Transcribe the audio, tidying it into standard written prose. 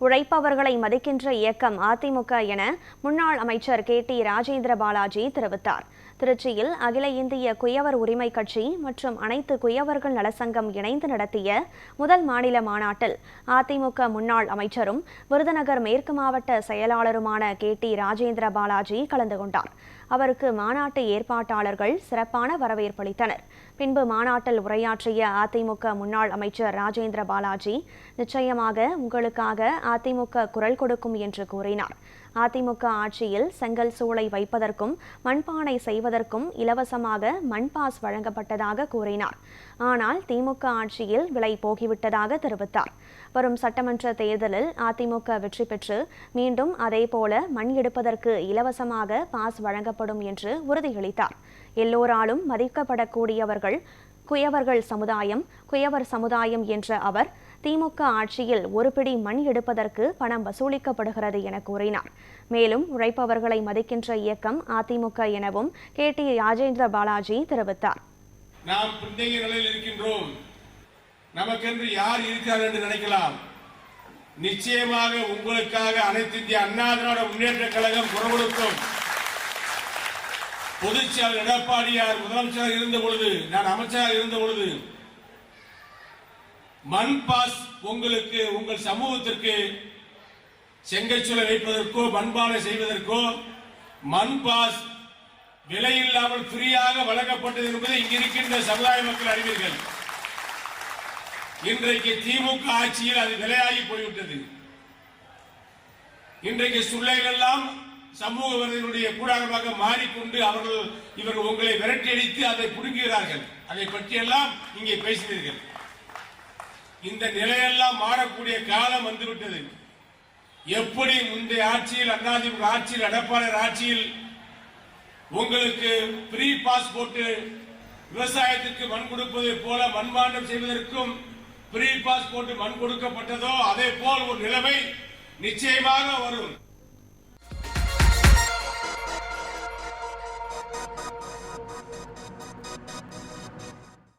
உழைப்பவர்களை மதிக்கின்ற இயக்கம் அதிமுக என முன்னாள் அமைச்சர் KT ராஜேந்திர பாலாஜி தெரிவித்தார். திருச்சியில் அகில இந்திய குயவர் உரிமை கட்சி மற்றும் அனைத்து குயவர்கள் நலசங்கம் இணைந்து நடத்திய முதல் மாநில மாநாட்டில் அதிமுக முன்னாள் அமைச்சரும் விருதுநகர் மேற்கு மாவட்ட செயலாளருமான KT ராஜேந்திர பாலாஜி கலந்து கொண்டார். அவருக்கு மாநாட்டு ஏற்பாட்டாளர்கள் சிறப்பான வரவேற்பளித்தனர். பின்பு மாநாட்டில் உரையாற்றிய அதிமுக முன்னாள் அமைச்சர் ராஜேந்திர பாலாஜி, நிச்சயமாக உங்களுக்காக அதிமுக குரல் கொடுக்கும் என்று கூறினார். அதிமுக ஆட்சியில் செங்கல் சூளை வைப்பதற்கும் மண்பானை செய்வதற்கும் இலவசமாக மண்பாஸ் வழங்கப்பட்டதாக கூறினார். ஆனால் திமுக ஆட்சியில் விலை போகிவிட்டதாக தெரிவித்தார். வரும் சட்டமன்ற தேர்தலில் அதிமுக வெற்றி பெற்று மீண்டும் அதேபோல மண் எடுப்பதற்கு இலவசமாக பாஸ் வழங்கப்படும் என்று உறுதியளித்தார். எல்லோராலும் மதிக்கப்படக்கூடியவர்கள் குயவர் சமுதாயம் என்ற அவர், திமுக ஆட்சியில் ஒரு பிடி மண் எடுப்பதற்கு பணம் வசூலிக்கப்படுகிறது என கூறினார். மேலும் உழைப்பவர்களை மதிக்கின்ற இயக்கம் அதிமுக எனவும் KT ராஜேந்திர பாலாஜி தெரிவித்தார். நாம் பிந்தைய நிலையில் இருக்கின்றோம். நமக்கென்று யார் இருக்கிறார் என்று நினைக்கலாம். நிச்சயமாக உங்களுக்காக அனைத்து இந்திய அண்ணா திராவிட முன்னேற்ற கழகம் குரல் கொடுக்கும். பொதுச்செயலாளர் எடப்பாடியார் முதலமைச்சராக இருந்த பொழுது, நான் அமைச்சராக இருந்த பொழுது, மண் பாஸ் உங்களுக்கு உங்கள் சமூகத்திற்கு செங்கச்சூளை வைப்பதற்கோ மண்பானை செய்வதற்கோ மண் பாஸ் விலையில்லாமல் ஃப்ரீயாக வழங்கப்பட்டது என்பதை இங்கிருக்கின்ற சமுதாய மக்கள் அறிவீர்கள். இன்றைக்கு திமுக ஆட்சியில் அது விலையாகி போய்விட்டது. இன்றைக்கு சூழ்நிலைகள் எல்லாம் சமூக விரோதிகளுடைய கூடாரமாக மாறிக்கொண்டு இவர்கள் உங்களை விரட்டி அடித்து அதை புடுங்குகிறார்கள். அதை பற்றியெல்லாம் இங்கே பேசினீர்கள். இந்த நிலையெல்லாம் மாறக்கூடிய காலம் வந்துவிட்டது. எப்படி முந்தைய ஆட்சியில் அதிமுக ஆட்சியில் எடப்பாடி ஆட்சியில் உங்களுக்கு ஃப்ரீ பாஸ் போட்டு விவசாயத்திற்கு மண் கொடுப்பதை போல மண்பாண்டம் செய்வதற்கும் ஃப்ரீ பாஸ் போட்டு மண் கொடுக்கப்பட்டதோ அதே போல் ஒரு நிலைமை நிச்சயமாக வரும்.